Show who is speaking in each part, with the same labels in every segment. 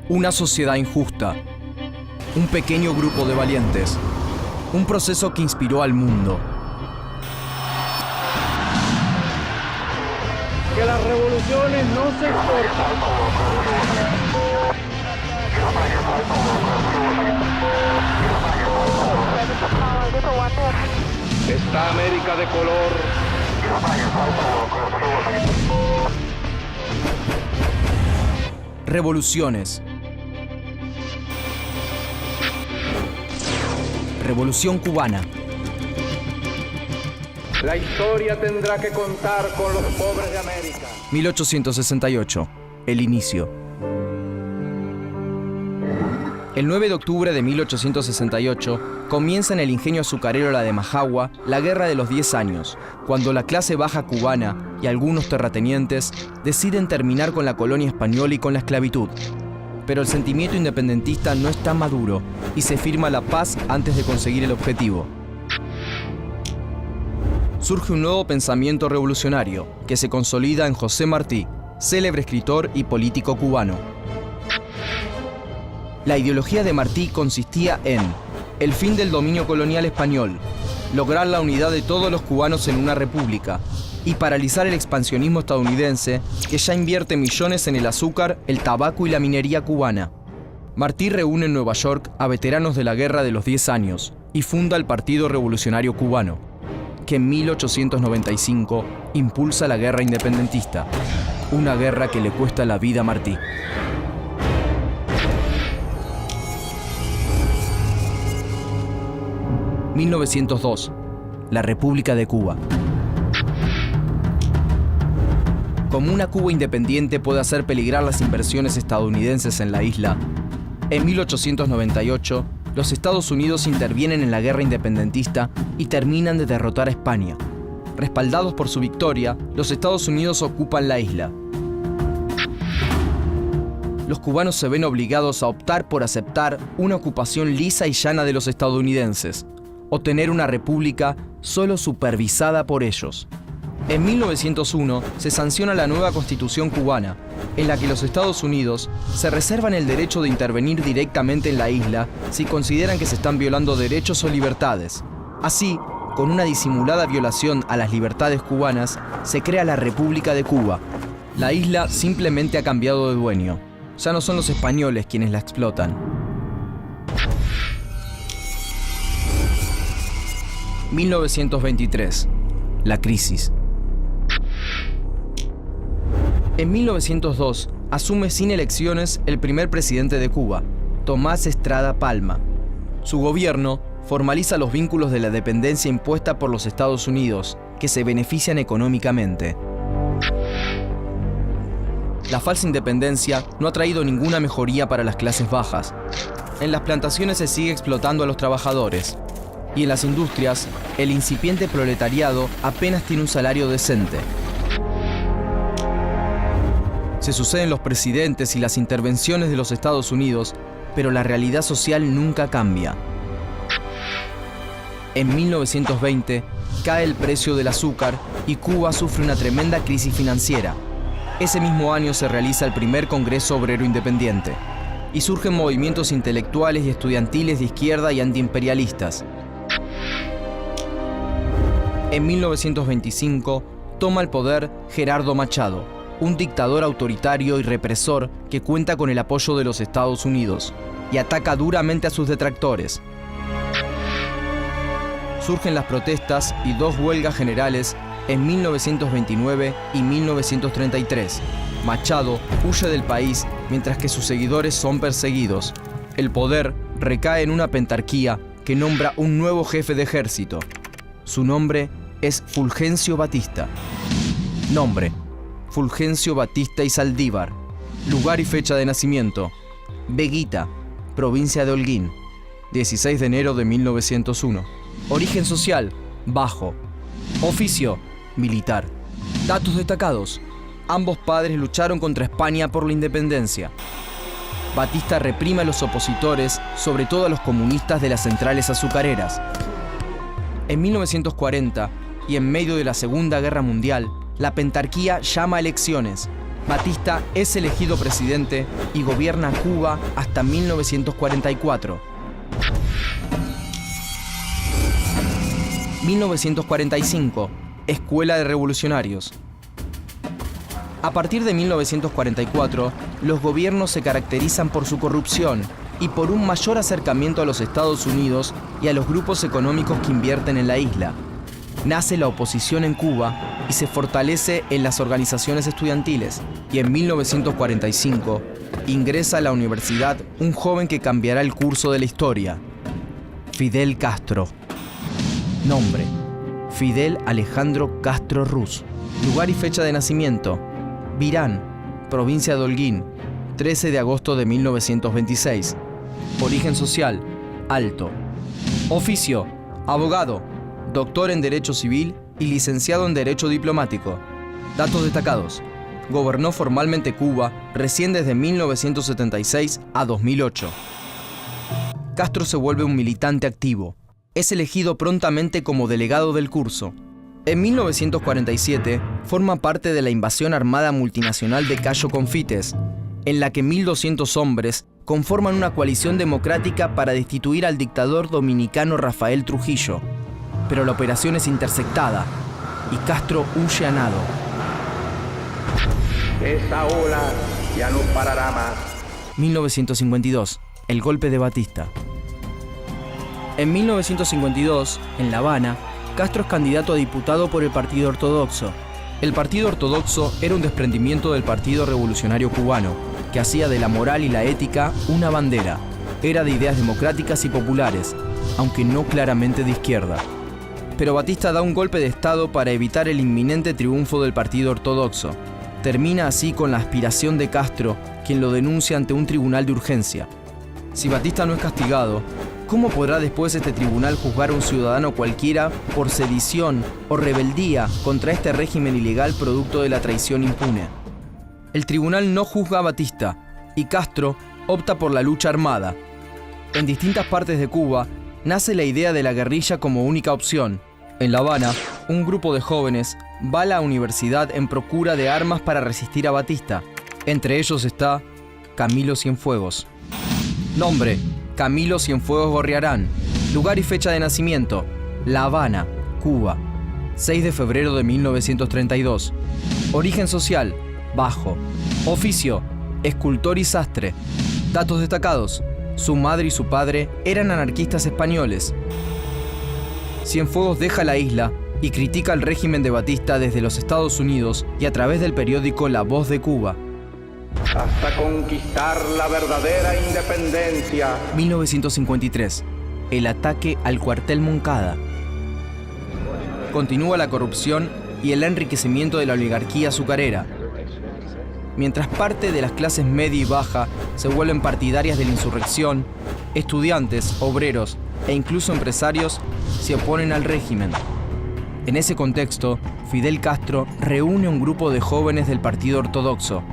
Speaker 1: Una sociedad injusta. Un pequeño grupo de valientes. Un proceso que inspiró al mundo.
Speaker 2: Que las revoluciones no se exportan. Esta América de color.
Speaker 1: Revoluciones. Revolución cubana.
Speaker 2: La historia tendrá que contar con los pobres de América.
Speaker 1: 1868. El inicio. El 9 de octubre de 1868 comienza en el ingenio azucarero La de Majagua la Guerra de los 10 años, cuando la clase baja cubana y algunos terratenientes deciden terminar con la colonia española y con la esclavitud. Pero el sentimiento independentista no está maduro y se firma la paz antes de conseguir el objetivo. Surge un nuevo pensamiento revolucionario que se consolida en José Martí, célebre escritor y político cubano. La ideología de Martí consistía en el fin del dominio colonial español, lograr la unidad de todos los cubanos en una república y paralizar el expansionismo estadounidense que ya invierte millones en el azúcar, el tabaco y la minería cubana. Martí reúne en Nueva York a veteranos de la Guerra de los 10 años y funda el Partido Revolucionario Cubano, que en 1895 impulsa la guerra independentista, una guerra que le cuesta la vida a Martí. ...1902... la República de Cuba. Como una Cuba independiente puede hacer peligrar las inversiones estadounidenses en la isla, en 1898 los Estados Unidos intervienen en la guerra independentista y terminan de derrotar a España. Respaldados por su victoria, los Estados Unidos ocupan la isla. Los cubanos se ven obligados a optar por aceptar una ocupación lisa y llana de los estadounidenses, o tener una república solo supervisada por ellos. En 1901 se sanciona la nueva Constitución cubana, en la que los Estados Unidos se reservan el derecho de intervenir directamente en la isla si consideran que se están violando derechos o libertades. Así, con una disimulada violación a las libertades cubanas, se crea la República de Cuba. La isla simplemente ha cambiado de dueño. Ya no son los españoles quienes la explotan. 1923. La crisis. En 1902 asume sin elecciones el primer presidente de Cuba, Tomás Estrada Palma. Su gobierno formaliza los vínculos de la dependencia impuesta por los Estados Unidos, que se benefician económicamente. La falsa independencia no ha traído ninguna mejoría para las clases bajas. En las plantaciones se sigue explotando a los trabajadores. Y en las industrias, el incipiente proletariado apenas tiene un salario decente. Se suceden los presidentes y las intervenciones de los Estados Unidos, pero la realidad social nunca cambia. En 1920 cae el precio del azúcar y Cuba sufre una tremenda crisis financiera. Ese mismo año se realiza el primer Congreso Obrero Independiente y surgen movimientos intelectuales y estudiantiles de izquierda y antiimperialistas. En 1925 toma el poder Gerardo Machado, un dictador autoritario y represor que cuenta con el apoyo de los Estados Unidos y ataca duramente a sus detractores. Surgen las protestas y dos huelgas generales en 1929 y 1933. Machado huye del país mientras que sus seguidores son perseguidos. El poder recae en una pentarquía que nombra un nuevo jefe de ejército. Su nombre es Fulgencio Batista. Nombre: Fulgencio Batista y Saldívar. Lugar y fecha de nacimiento: Veguita, provincia de Holguín, 16 de enero de 1901. Origen social: bajo. Oficio: militar. Datos destacados: ambos padres lucharon contra España por la independencia. Batista reprime a los opositores, sobre todo a los comunistas de las centrales azucareras. En 1940, y en medio de la Segunda Guerra Mundial, la pentarquía llama a elecciones. Batista es elegido presidente y gobierna Cuba hasta 1944. 1945, Escuela de Revolucionarios. A partir de 1944, los gobiernos se caracterizan por su corrupción y por un mayor acercamiento a los Estados Unidos y a los grupos económicos que invierten en la isla. Nace la oposición en Cuba y se fortalece en las organizaciones estudiantiles, y en 1945 ingresa a la universidad un joven que cambiará el curso de la historia: Fidel Castro. Nombre: Fidel Alejandro Castro Ruz. Lugar y fecha de nacimiento: Virán, provincia de Holguín, 13 de agosto de 1926. Origen social: alto. Oficio: abogado, doctor en Derecho Civil y licenciado en Derecho Diplomático. Datos destacados: gobernó formalmente Cuba recién desde 1976 a 2008. Castro se vuelve un militante activo. Es elegido prontamente como delegado del curso. En 1947 forma parte de la invasión armada multinacional de Cayo Confites, en la que 1.200 hombres conforman una coalición democrática para destituir al dictador dominicano Rafael Trujillo. Pero la operación es interceptada y Castro huye a nado.
Speaker 2: Esta ola ya no parará más.
Speaker 1: 1952, el golpe de Batista. En 1952, en La Habana, Castro es candidato a diputado por el Partido Ortodoxo. El Partido Ortodoxo era un desprendimiento del Partido Revolucionario Cubano, que hacía de la moral y la ética una bandera. Era de ideas democráticas y populares, aunque no claramente de izquierda. Pero Batista da un golpe de Estado para evitar el inminente triunfo del Partido Ortodoxo. Termina así con la aspiración de Castro, quien lo denuncia ante un tribunal de urgencia. Si Batista no es castigado, ¿cómo podrá después este tribunal juzgar a un ciudadano cualquiera por sedición o rebeldía contra este régimen ilegal producto de la traición impune? El tribunal no juzga a Batista y Castro opta por la lucha armada. En distintas partes de Cuba nace la idea de la guerrilla como única opción. En La Habana, un grupo de jóvenes va a la universidad en procura de armas para resistir a Batista. Entre ellos está Camilo Cienfuegos. Nombre: Camilo Cienfuegos Gorriarán. Lugar y fecha de nacimiento: La Habana, Cuba, 6 de febrero de 1932. Origen social: bajo. Oficio: escultor y sastre. Datos destacados: su madre y su padre eran anarquistas españoles. Cienfuegos deja la isla y critica el régimen de Batista desde los Estados Unidos y a través del periódico La Voz de Cuba.
Speaker 2: Hasta conquistar la verdadera independencia.
Speaker 1: 1953. El ataque al cuartel Moncada. Continúa la corrupción y el enriquecimiento de la oligarquía azucarera. Mientras parte de las clases media y baja se vuelven partidarias de la insurrección, estudiantes, obreros e incluso empresarios se oponen al régimen. En ese contexto, Fidel Castro reúne un grupo de jóvenes del Partido Ortodoxo.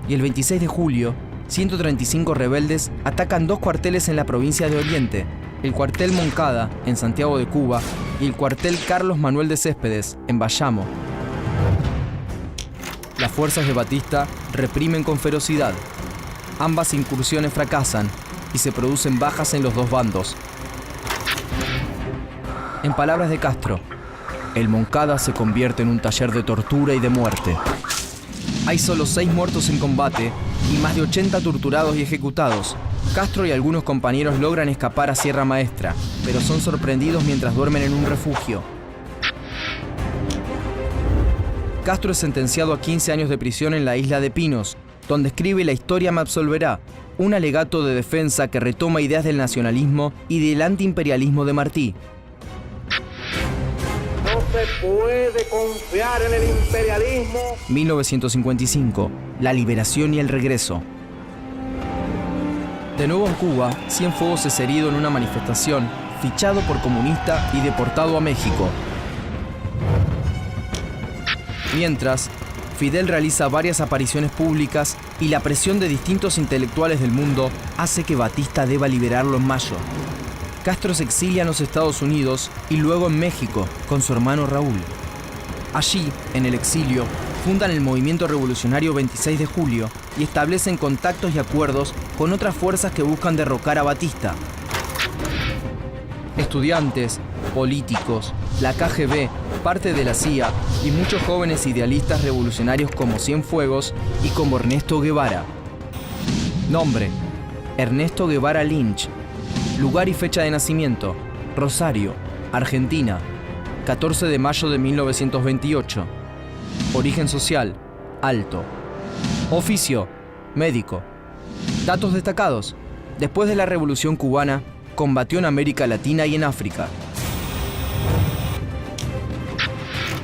Speaker 1: Y el 26 de julio, 135 rebeldes atacan 2 cuarteles en la provincia de Oriente: el cuartel Moncada, en Santiago de Cuba, y el cuartel Carlos Manuel de Céspedes, en Bayamo. Las fuerzas de Batista reprimen con ferocidad. Ambas incursiones fracasan y se producen bajas en los dos bandos. En palabras de Castro, el Moncada se convierte en un taller de tortura y de muerte. Hay solo 6 muertos en combate y más de 80 torturados y ejecutados. Castro y algunos compañeros logran escapar a Sierra Maestra, pero son sorprendidos mientras duermen en un refugio. Castro es sentenciado a 15 años de prisión en la isla de Pinos, donde escribe La historia me absolverá, un alegato de defensa que retoma ideas del nacionalismo y del antiimperialismo de Martí.
Speaker 2: No se puede confiar en el imperialismo.
Speaker 1: 1955. La liberación y el regreso. De nuevo en Cuba, Cienfuegos es herido en una manifestación, fichado por comunista y deportado a México. Mientras, Fidel realiza varias apariciones públicas y la presión de distintos intelectuales del mundo hace que Batista deba liberarlo en mayo. Castro se exilia en los Estados Unidos y luego en México con su hermano Raúl. Allí, en el exilio, Fundan el movimiento revolucionario 26 de julio y establecen contactos y acuerdos con otras fuerzas que buscan derrocar a Batista. Estudiantes, políticos, la KGB, parte de la CIA y muchos jóvenes idealistas revolucionarios como Cienfuegos y como Ernesto Guevara. Nombre: Ernesto Guevara Lynch. Lugar y fecha de nacimiento: Rosario, Argentina, 14 de mayo de 1928. Origen social: alto. Oficio: médico. Datos destacados: después de la Revolución Cubana, combatió en América Latina y en África.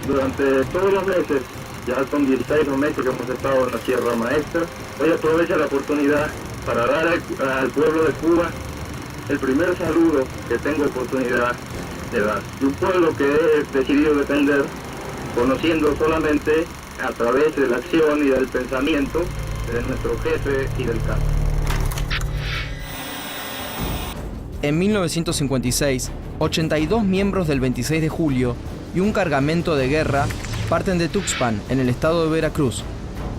Speaker 3: Durante todos los meses, ya son 16 los meses que hemos estado en la Sierra Maestra, hoy aprovecho la oportunidad para dar al pueblo de Cuba el primer saludo que tengo oportunidad de dar. De un pueblo que he decidido defender, conociendo solamente a través de la acción y del pensamiento de nuestro jefe y del campo.
Speaker 1: En 1956, 82 miembros del 26 de julio y un cargamento de guerra parten de Tuxpan, en el estado de Veracruz.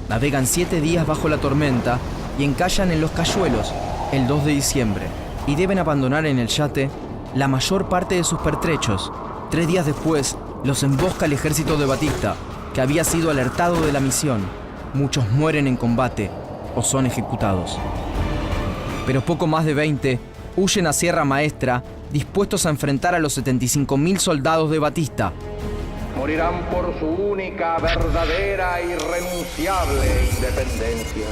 Speaker 1: Navegan 7 días bajo la tormenta y encallan en Los Cayuelos el 2 de diciembre y deben abandonar en el yate la mayor parte de sus pertrechos. 3 días después, los embosca el ejército de Batista, que había sido alertado de la misión. Muchos mueren en combate o son ejecutados. Pero poco más de 20 huyen a Sierra Maestra, dispuestos a enfrentar a los 75.000 soldados de Batista.
Speaker 2: Morirán por su única, verdadera, irrenunciable independencia.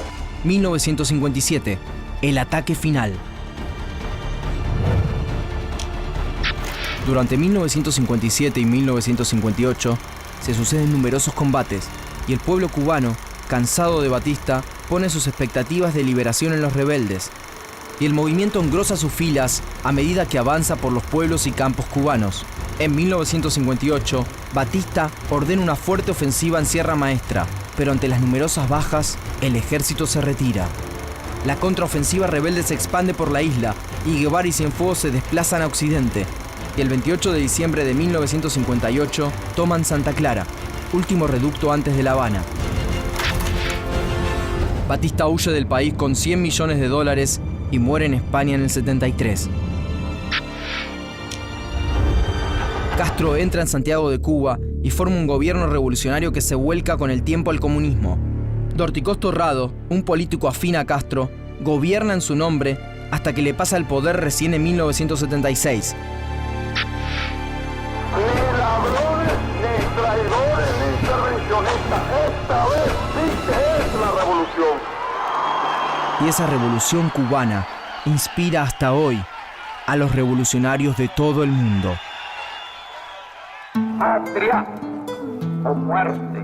Speaker 1: 1957. El ataque final. Durante 1957 y 1958 se suceden numerosos combates y el pueblo cubano, cansado de Batista, pone sus expectativas de liberación en los rebeldes. Y el movimiento engrosa sus filas a medida que avanza por los pueblos y campos cubanos. En 1958, Batista ordena una fuerte ofensiva en Sierra Maestra, pero ante las numerosas bajas, el ejército se retira. La contraofensiva rebelde se expande por la isla y Guevara y Cienfuegos se desplazan a Occidente. Y el 28 de diciembre de 1958 toman Santa Clara, último reducto antes de La Habana. Batista huye del país con $100 millones y muere en España en el 73. Castro entra en Santiago de Cuba y forma un gobierno revolucionario que se vuelca con el tiempo al comunismo. Dorticós Torrado, un político afín a Castro, gobierna en su nombre hasta que le pasa el poder recién en 1976.
Speaker 4: Ni ladrones, ni traidores, ni intervencionistas. Esta vez sí que es la revolución.
Speaker 1: Y esa revolución cubana inspira hasta hoy a los revolucionarios de todo el mundo.
Speaker 2: Patria o muerte.